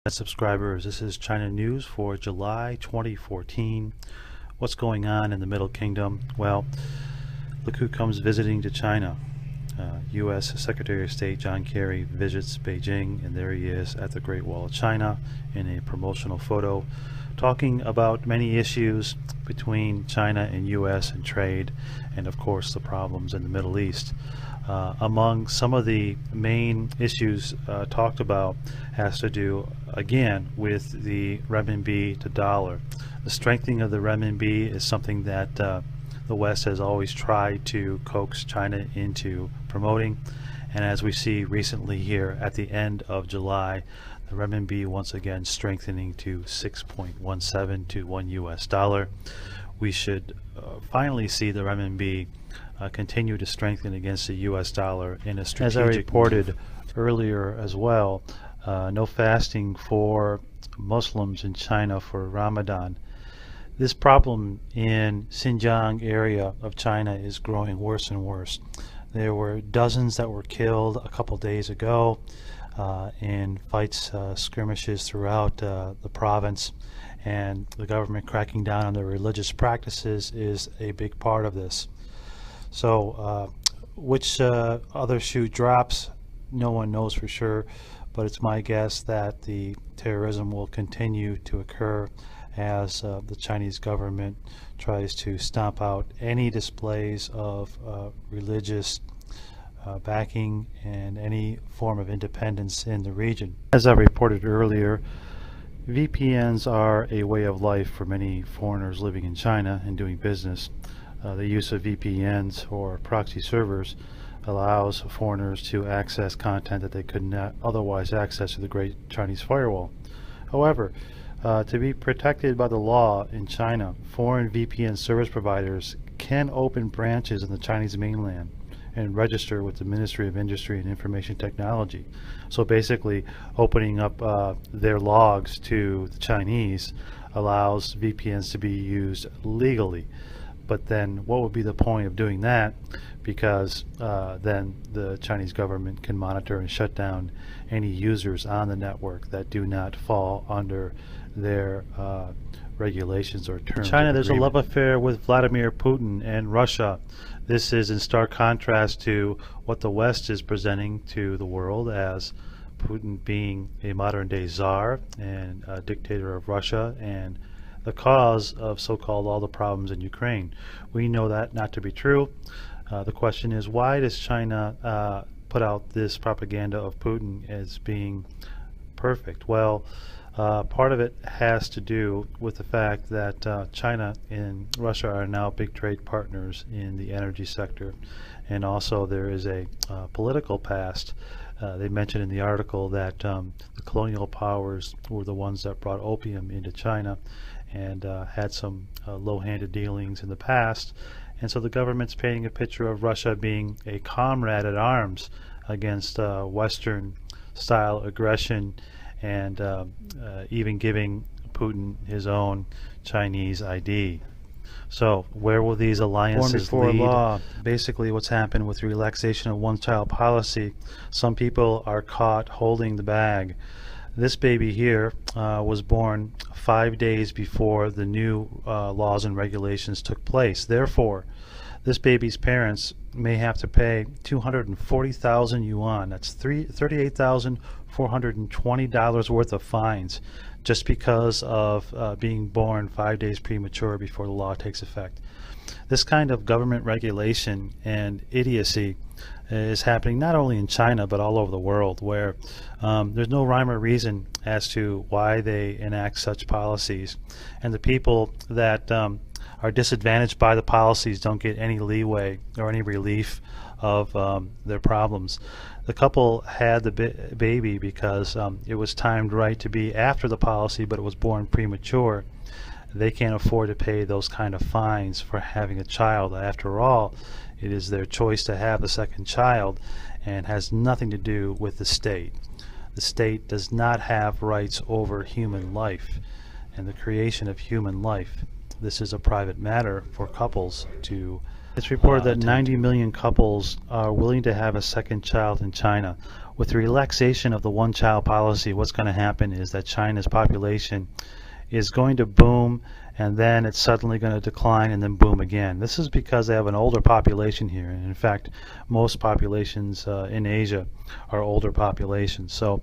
Subscribers, this is China News for July 2014. What's going on in the Middle Kingdom? Well, look who comes visiting to China. U.S. Secretary of State John Kerry visits Beijing, and there he is at the Great Wall of China in a promotional photo, talking about many issues between China and U.S. and trade, and of course the problems in the Middle East. Among some of the main issues talked about has to do again with the renminbi to dollar. The strengthening of the renminbi is something that the West has always tried to coax China into promoting, and as we see recently here at the end of July, the renminbi once again strengthening to 6.17 to $1. We should finally see the renminbi continue to strengthen against the US dollar in a strategic. As I reported earlier as well, no fasting for Muslims in China for Ramadan. This problem in Xinjiang area of China is growing worse and worse. There were dozens that were killed a couple days ago in fights, skirmishes throughout the province, and the government cracking down on their religious practices is a big part of this. So which other shoe drops, no one knows for sure, but it's my guess that the terrorism will continue to occur as the Chinese government tries to stomp out any displays of religious backing and any form of independence in the region. As I reported earlier, VPNs are a way of life for many foreigners living in China and doing business. The use of VPNs or proxy servers allows foreigners to access content that they could not otherwise access through the Great Chinese Firewall. However, to be protected by the law in China, foreign VPN service providers can open branches in the Chinese mainland and register with the Ministry of Industry and Information Technology. So basically, opening up their logs to the Chinese allows VPNs to be used legally. But then what would be the point of doing that? Because then the Chinese government can monitor and shut down any users on the network that do not fall under their regulations or terms. In China, there's a love affair with Vladimir Putin and Russia. This is in stark contrast to what the West is presenting to the world as Putin being a modern-day czar and a dictator of Russia and the cause of so-called all the problems in Ukraine. We know that not to be true. The question is, why does China put out this propaganda of Putin as being perfect? Well, part of it has to do with the fact that China and Russia are now big trade partners in the energy sector, and also there is a political past. They mentioned in the article that the colonial powers were the ones that brought opium into China and had some low-handed dealings in the past, and so the government's painting a picture of Russia being a comrade at arms against Western-style aggression, and even giving Putin his own Chinese ID. So where will these alliances lead? Law, basically what's happened with relaxation of one-child policy, some people are caught holding the bag. This baby here was born 5 days before the new laws and regulations took place. Therefore, this baby's parents may have to pay 240,000 yuan, that's $38,420 worth of fines, just because of being born 5 days premature before the law takes effect. This kind of government regulation and idiocy is happening not only in China but all over the world, where there's no rhyme or reason as to why they enact such policies, and the people that are disadvantaged by the policies don't get any leeway or any relief of their problems. The couple had the baby because it was timed right to be after the policy, but it was born premature. They can't afford to pay those kind of fines for having a child. After all, it is their choice to have a second child and has nothing to do with the state. The state does not have rights over human life and the creation of human life. This is a private matter for couples to It's reported that 90 million couples are willing to have a second child in China. with the relaxation of the one-child policy, what's going to happen is that China's population is going to boom, and then it's suddenly going to decline and then boom again. This is because they have an older population here, and in fact most populations in Asia are older populations. So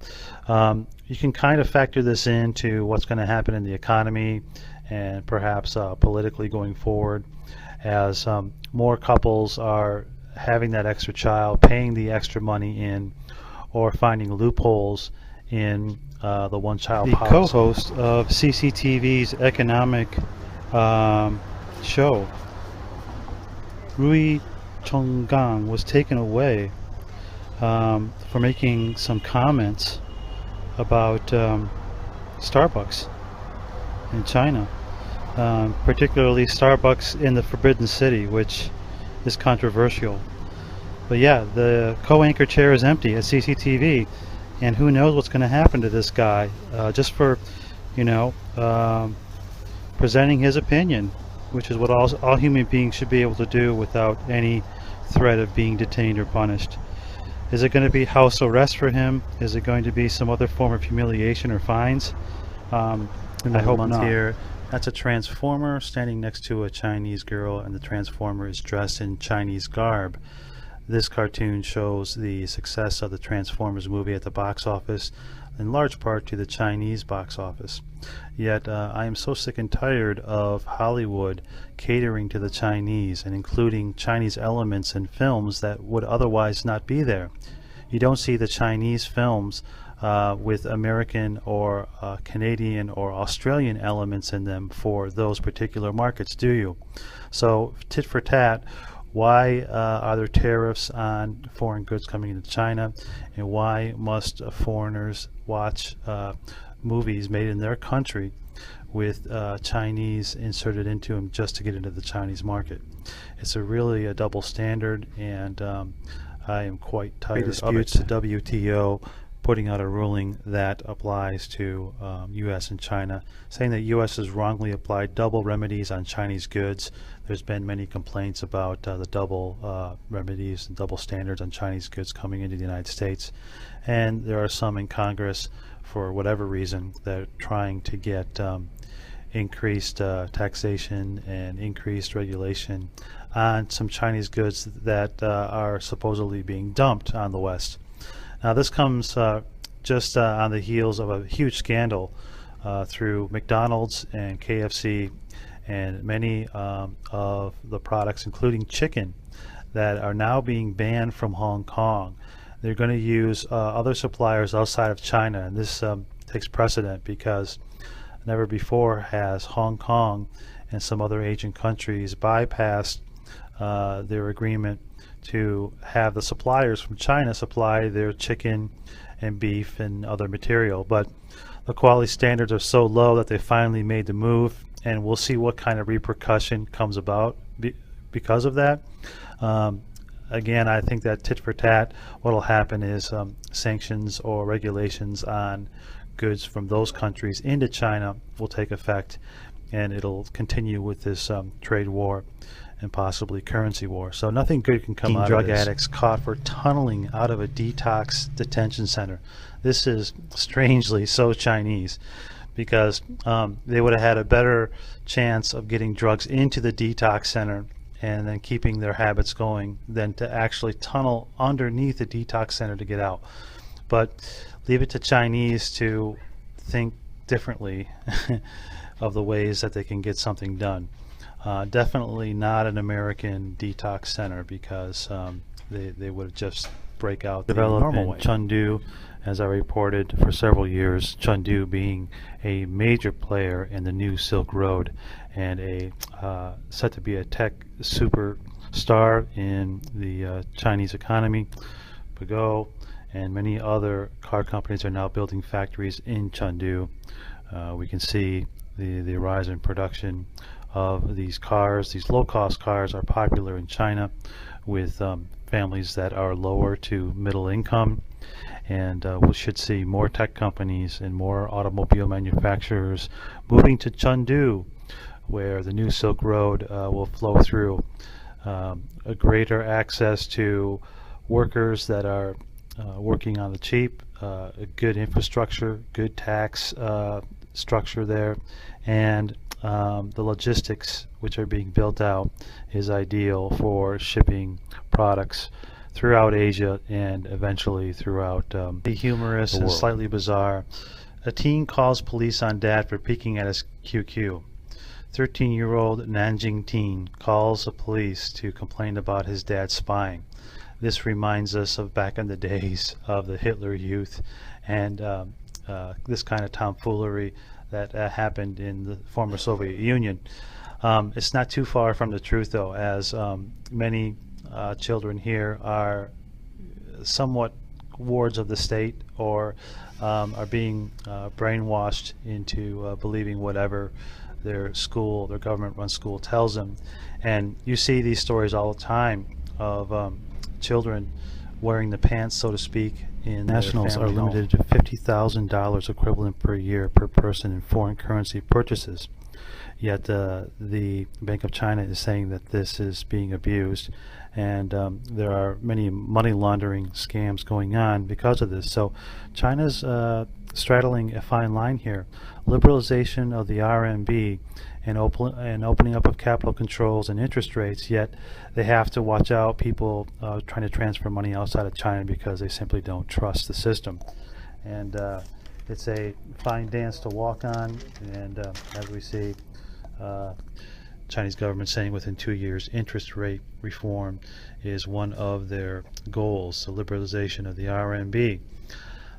you can kind of factor this into what's going to happen in the economy and perhaps politically going forward, as more couples are having that extra child, paying the extra money in, or finding loopholes in the one-child policy. The co-host of CCTV's economic show, Rui Chonggang, was taken away for making some comments about Starbucks in China, particularly Starbucks in the Forbidden City, which is controversial. But yeah, the co-anchor chair is empty at CCTV, and who knows what's going to happen to this guy just for, you know, presenting his opinion, which is what all human beings should be able to do without any threat of being detained or punished. Is it going to be house arrest for him? Is it going to be some other form of humiliation or fines? I hope not. Here, that's a transformer standing next to a Chinese girl, and the transformer is dressed in Chinese garb. This cartoon shows the success of the Transformers movie at the box office, in large part to the Chinese box office. Yet I am so sick and tired of Hollywood catering to the Chinese and including Chinese elements in films that would otherwise not be there. You don't see the Chinese films with American or Canadian or Australian elements in them for those particular markets, do you? So tit for tat, why are there tariffs on foreign goods coming into China, and why must foreigners watch movies made in their country with Chinese inserted into them just to get into the Chinese market? It's really a double standard, and I am quite tired of it. The WTO putting out a ruling that applies to U.S. and China, saying that U.S. has wrongly applied double remedies on Chinese goods. There's been many complaints about the double remedies and double standards on Chinese goods coming into the United States, and there are some in Congress, for whatever reason, that are trying to get increased taxation and increased regulation on some Chinese goods that are supposedly being dumped on the West. Now this comes just on the heels of a huge scandal through McDonald's and KFC and many of the products, including chicken, that are now being banned from Hong Kong. They're going to use other suppliers outside of China, and this takes precedent because never before has Hong Kong and some other Asian countries bypassed their agreement to have the suppliers from China supply their chicken and beef and other material. But the quality standards are so low that they finally made the move, and we'll see what kind of repercussion comes about because of that. Again, I think that tit for tat, what will happen is sanctions or regulations on goods from those countries into China will take effect, and it'll continue with this trade war and possibly currency war. So nothing good can come out of this. Drug addicts caught for tunneling out of a detox detention center. This is strangely so Chinese, because they would have had a better chance of getting drugs into the detox center and then keeping their habits going than to actually tunnel underneath the detox center to get out. But leave it to Chinese to think differently of the ways that they can get something done. Definitely not an American detox center, because they would just break out the normal way. Chengdu, as I reported for several years, Chengdu being a major player in the new Silk Road and a set to be a tech superstar in the Chinese economy. Peugeot and many other car companies are now building factories in Chengdu. We can see the rise in production of these cars. These low-cost cars are popular in China with families that are lower to middle income, and we should see more tech companies and more automobile manufacturers moving to Chengdu, where the new Silk Road will flow through. A greater access to workers that are working on the cheap, a good infrastructure, good tax structure there, and the logistics which are being built out is ideal for shipping products throughout Asia and eventually throughout the humorous and slightly bizarre. A teen calls police on dad for peeking at his QQ. 13-year-old Nanjing teen calls the police to complain about his dad spying. This reminds us of back in the days of the Hitler Youth and this kind of tomfoolery that happened in the former Soviet Union. It's not too far from the truth, though, as many children here are somewhat wards of the state or are being brainwashed into believing whatever their government-run school tells them. And you see these stories all the time of children wearing the pants, so to speak, in nationals are limited to $50,000 equivalent per year per person in foreign currency purchases. Yet the Bank of China is saying that this is being abused, and there are many money laundering scams going on because of this. So China's straddling a fine line here. Liberalization of the RMB and opening up of capital controls and interest rates, yet they have to watch out people trying to transfer money outside of China because they simply don't trust the system. And it's a fine dance to walk on, and as we see, Chinese government saying within 2 years interest rate reform is one of their goals, the liberalization of the RMB.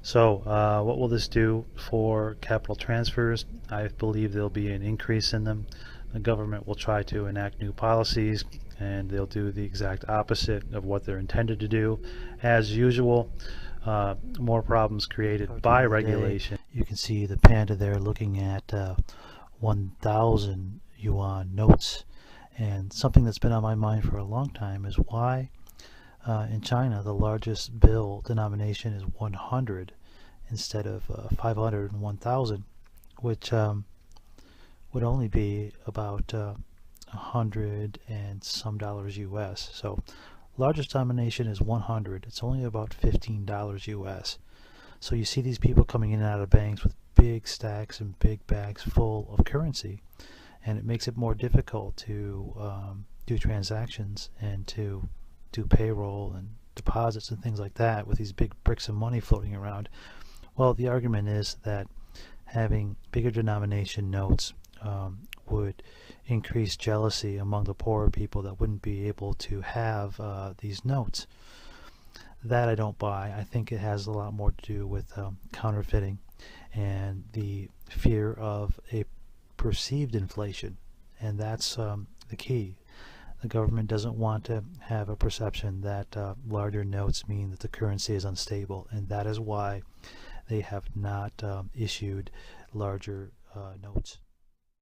So what will this do for capital transfers? I believe there'll be an increase in them. The government will try to enact new policies, and they'll do the exact opposite of what they're intended to do. As usual, more problems created by regulation. You can see the panda there looking at 1,000 yuan notes. And something that's been on my mind for a long time is why in China the largest bill denomination is 100 instead of 500 and 1,000, which would only be about 100 and some dollars US. So largest denomination is 100. It's only about $15 US. So you see these people coming in and out of banks with big stacks and big bags full of currency, and it makes it more difficult to do transactions and to do payroll and deposits and things like that with these big bricks of money floating around. Well, the argument is that having bigger denomination notes would increase jealousy among the poorer people that wouldn't be able to have these notes. That I don't buy. I think it has a lot more to do with counterfeiting and the fear of a perceived inflation, and that's the key. The government doesn't want to have a perception that larger notes mean that the currency is unstable, and that is why they have not issued larger notes.